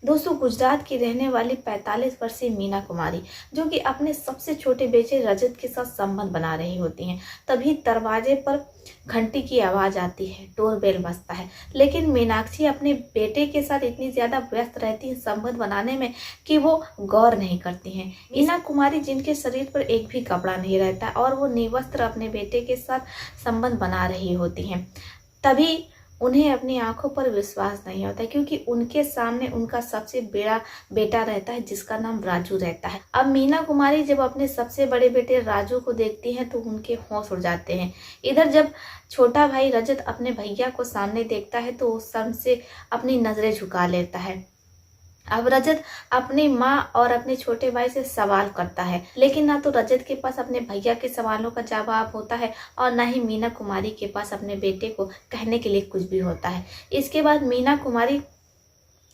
दोस्तों, गुजरात की रहने वाली 45 वर्षीय मीना कुमारी जो कि अपने सबसे छोटे बेटे रजत के साथ संबंध बना रही होती हैं, तभी दरवाजे पर घंटी की आवाज आती है, डोरबेल बजता है। लेकिन मीनाक्षी अपने बेटे के साथ इतनी ज्यादा व्यस्त रहती है संबंध बनाने में कि वो गौर नहीं करती हैं। मीना कुमारी जिनके शरीर पर एक भी कपड़ा नहीं रहता और वो निर्वस्त्र अपने बेटे के साथ संबंध बना रही होती हैं, तभी उन्हें अपनी आंखों पर विश्वास नहीं होता, क्योंकि उनके सामने उनका सबसे बड़ा बेटा रहता है जिसका नाम राजू रहता है। अब मीना कुमारी जब अपने सबसे बड़े बेटे राजू को देखती हैं तो उनके होश उड़ जाते हैं। इधर जब छोटा भाई रजत अपने भैया को सामने देखता है तो उस शर्म से अपनी नजरें झुका लेता है। अब रजत अपनी माँ और अपने छोटे भाई से सवाल करता है, लेकिन ना तो रजत के पास अपने भैया के सवालों का जवाब होता है और ना ही मीना कुमारी के पास अपने बेटे को कहने के लिए कुछ भी होता है। इसके बाद मीना कुमारी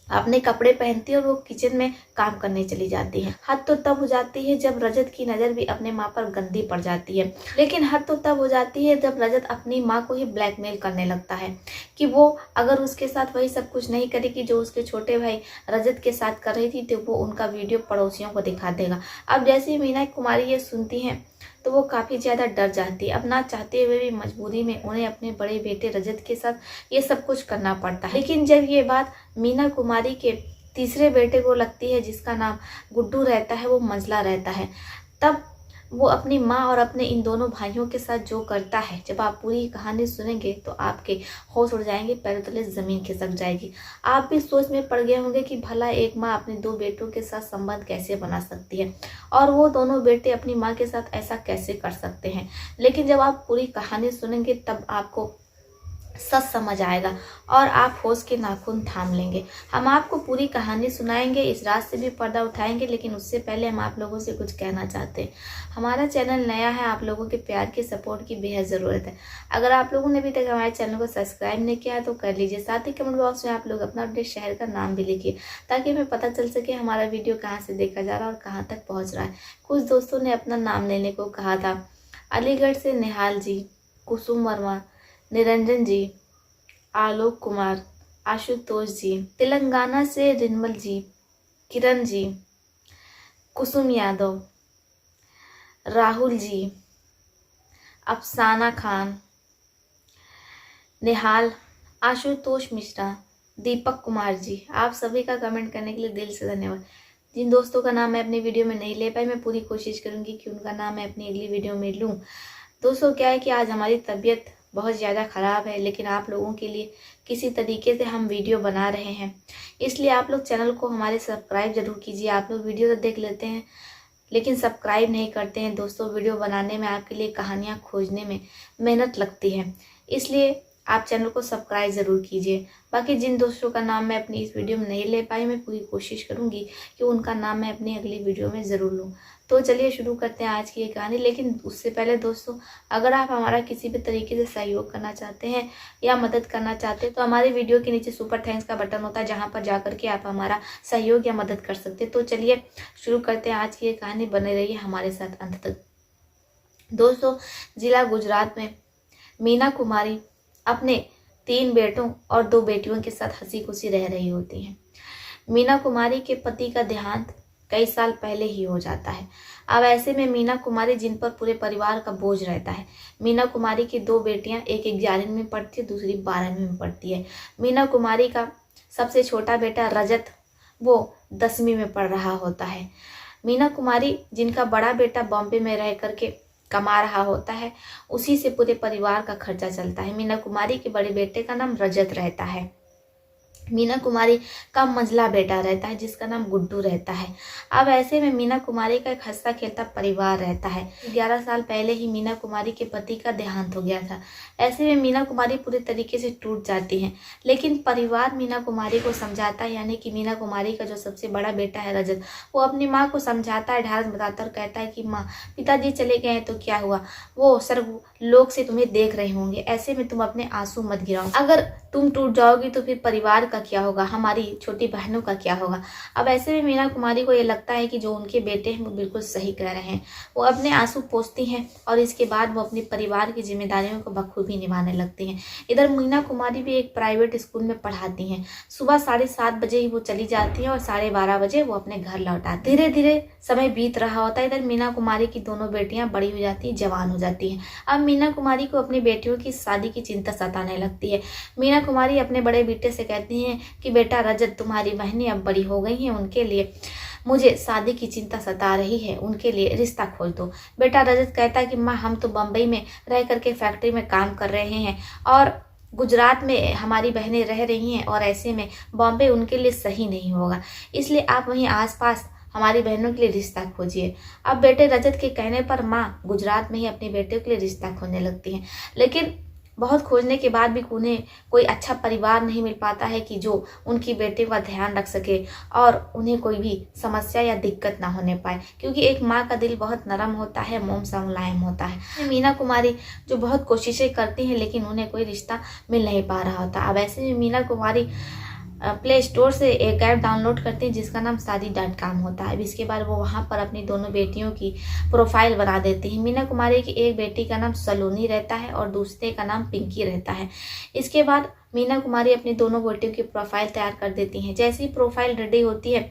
अपने कपड़े पहनती है और वो किचन में काम करने चली जाती है। हद तो तब हो जाती है जब रजत की नज़र भी अपने माँ पर गंदी पड़ जाती है, लेकिन हद तो तब हो जाती है जब रजत अपनी माँ को ही ब्लैकमेल करने लगता है कि वो अगर उसके साथ वही सब कुछ नहीं करेगी जो उसके छोटे भाई रजत के साथ कर रही थी तो वो उनका वीडियो पड़ोसियों को दिखा देगा। अब जैसे ही मीना कुमारी ये सुनती हैं तो वो काफ़ी ज़्यादा डर जाती है। अब ना चाहते हुए भी मजबूरी में उन्हें अपने बड़े बेटे रजत के साथ ये सब कुछ करना पड़ता है। लेकिन जब ये बात मीना कुमारी के तीसरे बेटे को लगती है जिसका नाम गुड्डू रहता है, वो मंझला रहता है, तब वो अपनी माँ और अपने इन दोनों भाइयों के साथ जो करता है, जब आप पूरी कहानी सुनेंगे तो आपके होश उड़ जाएंगे, पैरों तले जमीन खिसक जाएगी। आप भी सोच में पड़ गए होंगे कि भला एक माँ अपने दो बेटों के साथ संबंध कैसे बना सकती है और वो दोनों बेटे अपनी माँ के साथ ऐसा कैसे कर सकते हैं। लेकिन जब आप पूरी कहानी सुनेंगे तब आपको सच समझ आएगा और आप होश के नाखून थाम लेंगे। हम आपको पूरी कहानी सुनाएंगे, इस रात से भी पर्दा उठाएंगे, लेकिन उससे पहले हम आप लोगों से कुछ कहना चाहते हैं। हमारा चैनल नया है, आप लोगों के प्यार के सपोर्ट की बेहद ज़रूरत है। अगर आप लोगों ने अभी तक हमारे चैनल को सब्सक्राइब नहीं किया है तो कर लीजिए। साथ ही कमेंट बॉक्स में आप लोग अपना अपने शहर का नाम भी लिखिए ताकि हमें पता चल सके हमारा वीडियो कहाँ से देखा जा रहा है और कहाँ तक पहुँच रहा है। कुछ दोस्तों ने अपना नाम लेने को कहा था। अलीगढ़ से निहाल जी, कुसुम वर्मा, निरंजन जी, आलोक कुमार, आशुतोष जी, तेलंगाना से रिनमल जी, किरण जी, कुसुम यादव, राहुल जी, अफसाना खान, निहाल, आशुतोष मिश्रा, दीपक कुमार जी, आप सभी का कमेंट करने के लिए दिल से धन्यवाद। जिन दोस्तों का नाम मैं अपनी वीडियो में नहीं ले पाई, मैं पूरी कोशिश करूंगी कि उनका नाम मैं अपनी अगली वीडियो में लूं। दोस्तों, क्या है कि आज हमारी तबीयत बहुत ज़्यादा ख़राब है, लेकिन आप लोगों के लिए किसी तरीके से हम वीडियो बना रहे हैं, इसलिए आप लोग चैनल को हमारे सब्सक्राइब जरूर कीजिए। आप लोग वीडियो तो देख लेते हैं लेकिन सब्सक्राइब नहीं करते हैं। दोस्तों, वीडियो बनाने में आपके लिए कहानियाँ खोजने में मेहनत लगती है, इसलिए आप चैनल को सब्सक्राइब ज़रूर कीजिए। बाकी जिन दोस्तों का नाम मैं अपनी इस वीडियो में नहीं ले पाई, मैं पूरी कोशिश करूँगी कि उनका नाम मैं अपनी अगली वीडियो में ज़रूर लूँ। तो चलिए शुरू करते हैं आज की ये कहानी। लेकिन उससे पहले दोस्तों, अगर आप हमारा किसी भी तरीके से सहयोग करना चाहते हैं या मदद करना चाहते हैं तो हमारे वीडियो के नीचे सुपर थैंक्स का बटन होता है, जहां पर जाकर के आप हमारा सहयोग या मदद कर सकते हैं। तो चलिए शुरू करते हैं आज की ये कहानी, बने रहिए हमारे साथ अंत तक। दोस्तों, जिला गुजरात में मीना कुमारी अपने 3 बेटों और 2 बेटियों के साथ हंसी खुशी रह रही होती हैं। मीना कुमारी के पति का देहांत कई साल पहले ही हो जाता है। अब ऐसे में मीना कुमारी जिन पर पूरे परिवार का बोझ रहता है। मीना कुमारी की 2 बेटियां, एक 11वीं में पढ़ती है, दूसरी 12वीं में पढ़ती है। मीना कुमारी का सबसे छोटा बेटा रजत वो 10वीं में पढ़ रहा होता है। मीना कुमारी जिनका बड़ा बेटा बॉम्बे में रह करके कमा रहा होता है, उसी से पूरे परिवार का खर्चा चलता है। मीना कुमारी के बड़े बेटे का नाम रजत रहता है। मीना कुमारी का मंझला बेटा रहता है जिसका नाम गुड्डू रहता है। अब ऐसे में मीना कुमारी का एक हंसता खेलता परिवार रहता है। 11 साल पहले ही मीना कुमारी के पति का देहांत हो गया था। ऐसे में मीना कुमारी पूरे तरीके से टूट जाती हैं, लेकिन परिवार मीना कुमारी को समझाता है, यानी कि मीना कुमारी का जो सबसे बड़ा बेटा है रजत, वो अपनी माँ को समझाता है, ढाल बताता और कहता है कि माँ, पिताजी चले गए हैं तो क्या हुआ, वो सर्व लोग से तुम्हें देख रहे होंगे, ऐसे में तुम अपने आंसू मत गिराओ, अगर तुम टूट जाओगी तो फिर परिवार का क्या होगा, हमारी छोटी बहनों का क्या होगा। अब ऐसे में मीना कुमारी को ये लगता है कि जो उनके बेटे हैं वो बिल्कुल सही कह रहे हैं। वो अपने आंसू पोंछती हैं और इसके बाद वो अपने परिवार की जिम्मेदारियों को बखूबी निभाने लगती हैं। इधर मीना कुमारी भी एक प्राइवेट स्कूल में पढ़ाती हैं। सुबह 7:30 बजे ही वो चली जाती हैं और 12:30 बजे वो अपने घर लौट आती हैं। धीरे धीरे समय बीत रहा होता है। इधर मीना कुमारी की दोनों बेटियां बड़ी हो जाती हैं, जवान हो जाती हैं। अब मीना कुमारी को अपनी बेटियों की शादी की चिंता सताने लगती है। मीना कुमारी अपने बड़े बेटे से कहती हैं कि बेटा रजत, तुम्हारी बहनें अब बड़ी हो गई हैं, उनके लिए मुझे शादी की चिंता सता रही है, उनके लिए रिश्ता खोल दो। बेटा रजत कहता है कि माँ, हम तो बम्बई में रह करके फैक्ट्री में काम कर रहे हैं और गुजरात में हमारी बहनें रह रही हैं और ऐसे में बॉम्बे उनके लिए सही नहीं होगा, इसलिए आप वहीं आसपास हमारी बहनों के लिए रिश्ता खोजिए। अब बेटे रजत के कहने पर माँ गुजरात में ही अपने बेटे के लिए रिश्ता खोजने लगती हैं, लेकिन बहुत खोजने के बाद भी उन्हें कोई अच्छा परिवार नहीं मिल पाता है कि जो उनकी बेटे का ध्यान रख सके और उन्हें कोई भी समस्या या दिक्कत ना होने पाए, क्योंकि एक माँ का दिल बहुत नरम होता है, मोम सा मुलायम होता है। मीना कुमारी जो बहुत कोशिशें करती हैं लेकिन उन्हें कोई रिश्ता मिल नहीं पा रहा होता। अब ऐसे में मीना कुमारी प्ले स्टोर से एक ऐप डाउनलोड करते हैं जिसका नाम शादी.com होता है। इसके बाद वो वहाँ पर अपनी दोनों बेटियों की प्रोफाइल बना देती हैं। मीना कुमारी की एक बेटी का नाम सलोनी रहता है और दूसरे का नाम पिंकी रहता है। इसके बाद मीना कुमारी अपनी दोनों बेटियों की प्रोफाइल तैयार कर देती हैं। जैसी प्रोफाइल रेडी होती है,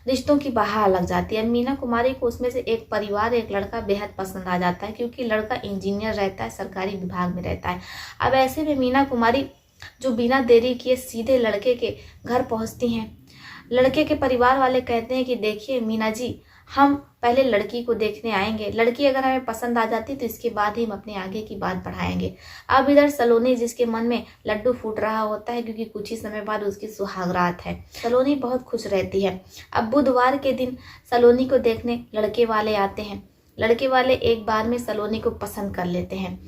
रिश्तों की बहार लग जाती है। मीना कुमारी को उसमें से एक परिवार, एक लड़का बेहद पसंद आ जाता है, क्योंकि लड़का इंजीनियर रहता है, सरकारी विभाग में रहता है। अब ऐसे में मीना कुमारी जो बिना देरी किए सीधे लड़के के घर पहुंचती हैं। लड़के के परिवार वाले कहते हैं कि देखिए मीना जी, हम पहले लड़की को देखने आएंगे, लड़की अगर हमें पसंद आ जाती तो इसके बाद ही हम अपने आगे की बात बढ़ाएंगे। अब इधर सलोनी, जिसके मन में लड्डू फूट रहा होता है क्योंकि कुछ ही समय बाद उसकी सुहागरात है, सलोनी बहुत खुश रहती है। अब बुधवार के दिन सलोनी को देखने लड़के वाले आते हैं। लड़के वाले एक बार में सलोनी को पसंद कर लेते हैं,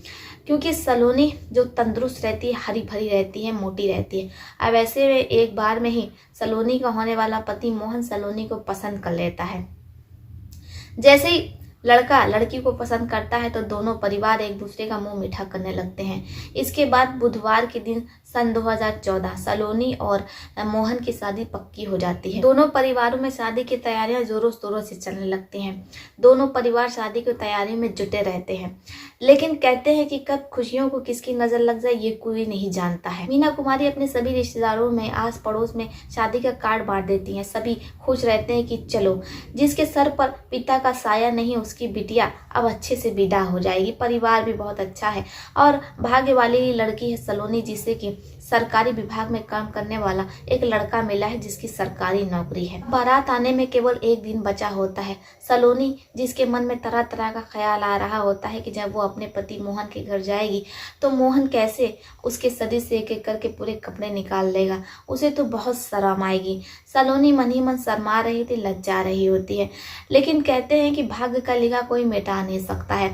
क्योंकि सलोनी जो तंदुरुस्त रहती है, हरी भरी रहती है, मोटी रहती है। अब ऐसे में एक बार में ही सलोनी का होने वाला पति मोहन सलोनी को पसंद कर लेता है। जैसे ही लड़का लड़की को पसंद करता है तो दोनों परिवार एक दूसरे का मुंह मीठा करने लगते हैं। इसके बाद बुधवार के दिन सन 2014 सलोनी और मोहन की शादी पक्की हो जाती है। दोनों परिवारों में शादी की तैयारियां जोरों शोरों से चलने लगती हैं। दोनों परिवार शादी की तैयारी में जुटे रहते हैं, लेकिन कहते हैं कि कब खुशियों को किसकी नजर लग जाए ये कोई नहीं जानता है। मीना कुमारी अपने सभी रिश्तेदारों में, आस पड़ोस में शादी का कार्ड बांट देती हैं। सभी खुश रहते हैं कि चलो, जिसके सर पर पिता का साया नहीं उसकी बिटिया अब अच्छे से विदा हो जाएगी। परिवार भी बहुत अच्छा है और भाग्य वाली लड़की है सलोनी, जिसे कि सरकारी विभाग में काम करने वाला एक लड़का मिला है जिसकी सरकारी नौकरी है। बारात आने में केवल एक दिन बचा होता है। सलोनी, जिसके मन में तरह तरह का ख्याल आ रहा होता है कि जब वो अपने पति मोहन के घर जाएगी तो मोहन कैसे उसके शरीर से एक एक करके पूरे कपड़े निकाल लेगा, उसे तो बहुत शर्म आएगी। सलोनी मन ही मन शर्मा रही थी, लज्जा रही होती है, लेकिन कहते हैं कि भाग्य का लिखा कोई मिटा नहीं सकता है।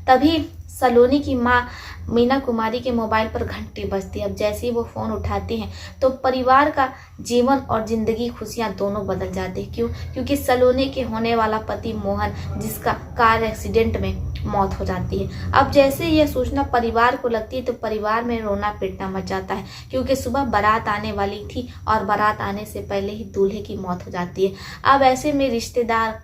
तभी सलोनी की माँ मीना कुमारी के मोबाइल पर घंटी बजती है। अब जैसे ही वो फ़ोन उठाती हैं तो परिवार का जीवन और ज़िंदगी, खुशियाँ दोनों बदल जाती हैं। क्यों? क्योंकि सलोनी के होने वाला पति मोहन, जिसका कार एक्सीडेंट में मौत हो जाती है। अब जैसे यह सूचना परिवार को लगती है तो परिवार में रोना पीटना मच जाता है, क्योंकि सुबह बारात आने वाली थी और बारात आने से पहले ही दूल्हे की मौत हो जाती है। अब ऐसे में रिश्तेदार,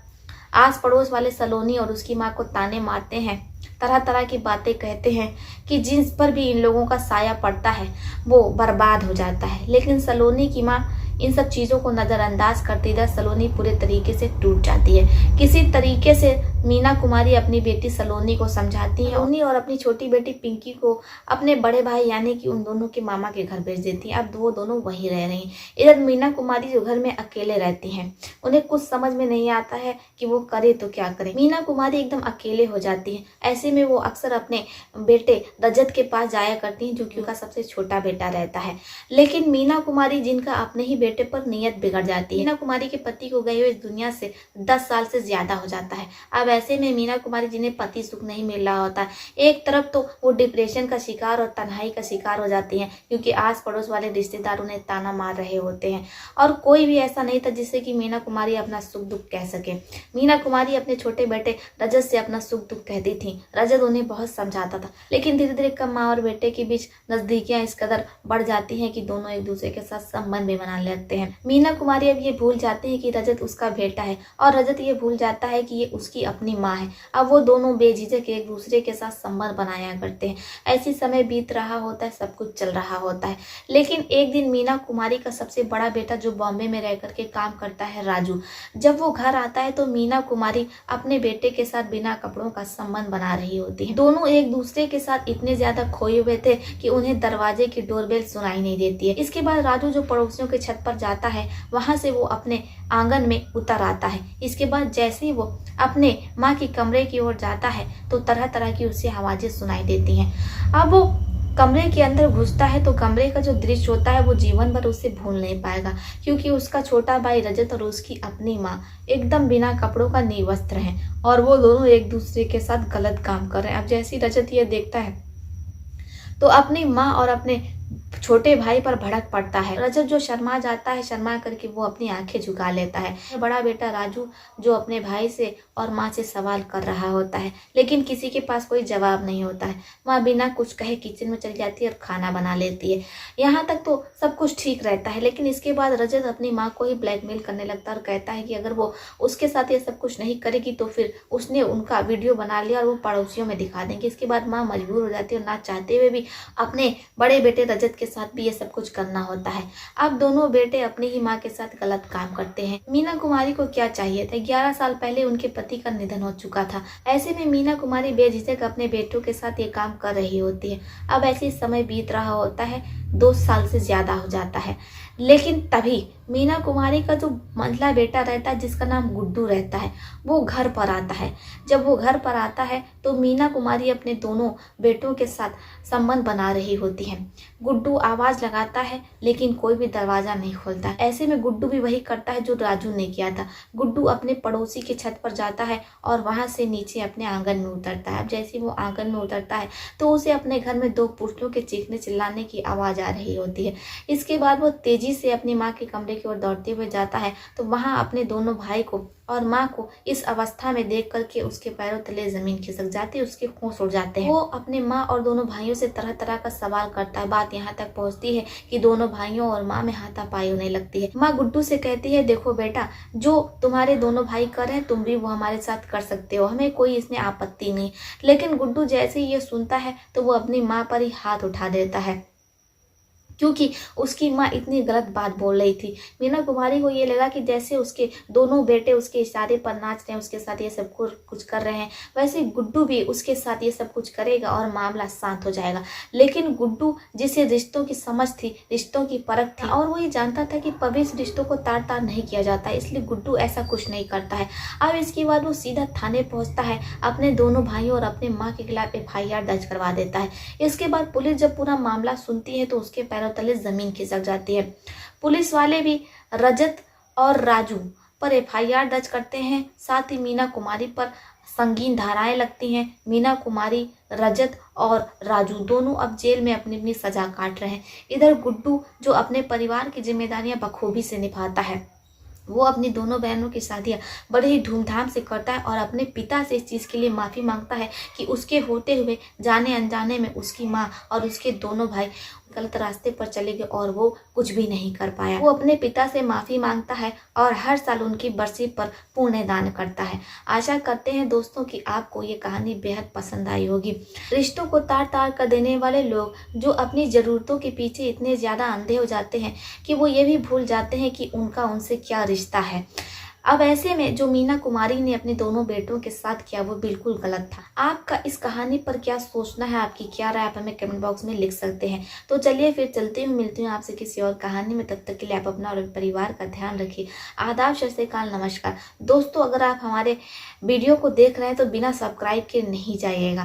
आस पड़ोस वाले सलोनी और उसकी माँ को ताने मारते हैं, तरह तरह की बातें कहते हैं कि जिस पर भी इन लोगों का साया पड़ता है वो बर्बाद हो जाता है। लेकिन सलोनी की माँ इन सब चीज़ों को नज़रअंदाज करती इधर सलोनी पूरे तरीके से टूट जाती है। किसी तरीके से मीना कुमारी अपनी बेटी सलोनी को समझाती है। सलोनी और अपनी छोटी बेटी पिंकी को अपने बड़े भाई यानी कि उन दोनों के मामा के घर भेज देती हैं। अब वो दोनों वहीं रह रही हैं। इधर मीना कुमारी जो घर में अकेले रहती हैं, उन्हें कुछ समझ में नहीं आता है कि वो करे तो क्या करे। मीना कुमारी एकदम अकेले हो जाती हैं। ऐसे में वो अक्सर अपने बेटे रजत के पास जाया करती हैं, जो कि उनका सबसे छोटा बेटा रहता है। लेकिन मीना कुमारी, जिनका अपने ही बेटे पर नियत बिगड़ जाती है, मीना कुमारी के पति को गए हुए इस दुनिया से 10 साल से ज्यादा हो जाता है। अब ऐसे में मीना कुमारी, जिन्हें पति सुख नहीं मिल रहा होता है, एक तरफ तो वो डिप्रेशन का शिकार और तन्हाई का शिकार हो जाती हैं, क्योंकि आस पड़ोस वाले रिश्तेदार उन्हें ताना मार रहे होते हैं और कोई भी ऐसा नहीं था जिससे कि मीना कुमारी कुमारी अपना सुख दुख कह सके। मीना कुमारी अपने छोटे बेटे रजत से अपना सुख दुख कहती थी। रजत उन्हें बहुत समझाता था, लेकिन धीरे धीरे कब माँ और बेटे के बीच नजदीकियां इस कदर बढ़ जाती हैं कि दोनों एक दूसरे के साथ संबंध भी बनाने लगते हैं। मीना कुमारी अब ये भूल जाती है कि रजत उसका बेटा है और रजत ये भूल जाता है कि ये उसकी अपनी माँ है। अब वो दोनों बेझिझक एक दूसरे के साथ संबंध बनाया करते हैं। ऐसी समय बीत रहा होता है, सब कुछ चल रहा होता है, लेकिन एक दिन मीना कुमारी का सबसे बड़ा बेटा जो बॉम्बे में रह करके काम करता है, राजू, जब वो घर आता है तो मीना कुमारी अपने बेटे के साथ बिना कपड़ों का संबंध बना रही होती है। दोनों एक दूसरे के साथ इतने ज्यादा खोए हुए थे कि उन्हें दरवाजे की डोरबेल सुनाई नहीं देती है। इसके बाद राजू जो पड़ोसियों के छत पर जाता है, वहां से वो अपने आंगन में उतर आता है। इसके बाद जैसे ही वो अपने माँ के कमरे की ओर जाता है तो तरह तरह की उसे आवाजें सुनाई देती हैं। अब वो कमरे के अंदर घुसता है तो कमरे का जो दृश्य होता है वो जीवन भर उसे भूल नहीं पाएगा, क्योंकि उसका छोटा भाई रजत और उसकी अपनी माँ एकदम बिना कपड़ों का निर्वस्त्र हैं और वो दोनों एक दूसरे के साथ गलत काम कर रहे हैं। अब जैसे रजत ये देखता है तो अपनी माँ और अपने छोटे भाई पर भड़क पड़ता है। रजत जो शर्मा जाता है, शर्मा करके वो अपनी आंखें झुका लेता है। बड़ा बेटा राजू जो अपने भाई से और माँ से सवाल कर रहा होता है, लेकिन किसी के पास कोई जवाब नहीं होता है। माँ बिना कुछ कहे किचन में चली जाती है और खाना बना लेती है। यहाँ तक तो सब कुछ ठीक रहता है, लेकिन इसके बाद रजत अपनी माँ को ही ब्लैकमेल करने लगता है और कहता है कि अगर वो उसके साथ ये सब कुछ नहीं करेगी तो फिर उसने उनका वीडियो बना लिया और वो पड़ोसियों में दिखा देंगे। इसके बाद माँ मजबूर हो जाती है और ना चाहते हुए भी अपने बड़े बेटे रजत के साथ भी ये सब कुछ करना होता है। अब दोनों बेटे अपनी ही माँ के साथ गलत काम करते हैं। मीना कुमारी को क्या चाहिए था? 11 साल पहले उनके पति का निधन हो चुका था। ऐसे में मीना कुमारी बेझिझक अपने बेटों के साथ ये काम कर रही होती है। अब ऐसे समय बीत रहा होता है, 2 साल से ज्यादा हो जाता है, लेकिन तभी मीना कुमारी का जो मंझला बेटा रहता है जिसका नाम गुड्डू रहता है, वो घर पर आता है। जब वो घर पर आता है तो मीना कुमारी अपने दोनों बेटों के साथ संबंध बना रही होती है। गुड्डू आवाज लगाता है लेकिन कोई भी दरवाजा नहीं खोलता। ऐसे में गुड्डू भी वही करता है जो राजू ने किया था। गुड्डू अपने पड़ोसी के छत पर जाता है और वहां से नीचे अपने आंगन में उतरता है। अब जैसे वो आंगन में उतरता है तो उसे अपने घर में 2 पुरुषों के चीखने चिल्लाने की आवाज आ रही होती है। इसके बाद वो तेजी से अपनी माँ के कमरे की ओर दौड़ते हुए जाता है तो वहां अपने दोनों भाई को और माँ को इस अवस्था में देख करके उसके पैरों तले जमीन खिसक जाती है, उसके होश उड़ जाते हैं। वो अपने माँ और दोनों भाइयों से तरह तरह का सवाल करता है। बात यहाँ तक पहुँचती है कि दोनों भाइयों और माँ में हाथापाई होने लगती है। माँ गुड्डू से कहती है, देखो बेटा, जो तुम्हारे दोनों भाई कर रहे हैं तुम भी वो हमारे साथ कर सकते हो, हमें कोई इसमें आपत्ति नहीं। लेकिन गुड्डू जैसे ही ये सुनता है तो वो अपनी माँ पर ही हाथ उठा देता है, क्योंकि उसकी माँ इतनी गलत बात बोल रही थी। मीना कुमारी को ये लगा कि जैसे उसके दोनों बेटे उसके इशारे पर नाच रहे हैं, उसके साथ ये सब कुछ कर रहे हैं, वैसे गुड्डू भी उसके साथ ये सब कुछ करेगा और मामला शांत हो जाएगा। लेकिन गुड्डू जिसे रिश्तों की समझ थी, रिश्तों की परख थी, और वो ये जानता था कि पवित्र रिश्तों को तार तार नहीं किया जाता है, इसलिए गुड्डू ऐसा कुछ नहीं करता है। अब इसके बाद वो सीधा थाने पहुँचता है, अपने दोनों भाइयों और अपने माँ के खिलाफ FIR दर्ज करवा देता है। इसके बाद पुलिस जब पूरा मामला सुनती है तो उसके पैरों तले जमीन खिसक जाती है। पुलिस वाले भी रजत और राजू पर FIR दर्ज करते हैं, साथ ही मीना कुमारी पर संगीन धाराएं लगती हैं। मीना कुमारी, रजत और राजू दोनों अब जेल में अपनी अपनी सजा काट रहे हैं। इधर गुड्डू जो अपने परिवार की जिम्मेदारियां बखूबी से निभाता है, वो अपनी दोनों बहनों की शादियां बड़े ही धूमधाम से करता है और अपने पिता से इस चीज़ के लिए माफ़ी मांगता है कि उसके होते हुए जाने अनजाने में उसकी माँ और उसके दोनों भाई गलत रास्ते पर चले गए और वो कुछ भी नहीं कर पाया। वो अपने पिता से माफ़ी मांगता है और हर साल उनकी बरसी पर पुण्यदान करता है। आशा करते हैं दोस्तों कि आपको ये कहानी बेहद पसंद आई होगी। रिश्तों को तार तार कर देने वाले लोग जो अपनी ज़रूरतों के पीछे इतने ज़्यादा अंधे हो जाते हैं कि वो ये भी भूल जाते हैं कि उनका उनसे क्या रिश्ता है। अब ऐसे में जो मीना कुमारी ने अपने दोनों बेटों के साथ किया वो बिल्कुल गलत था। आपका इस कहानी पर क्या सोचना है, आपकी क्या राय, आप हमें कमेंट बॉक्स में लिख सकते हैं। तो चलिए फिर चलती हूँ, मिलती हूँ आपसे किसी और कहानी में। तब तक के लिए आप अपना और परिवार का ध्यान रखिए। आदाब, सत श्री अकाल, नमस्कार। दोस्तों, अगर आप हमारे वीडियो को देख रहे हैं तो बिना सब्सक्राइब के नहीं जाइएगा।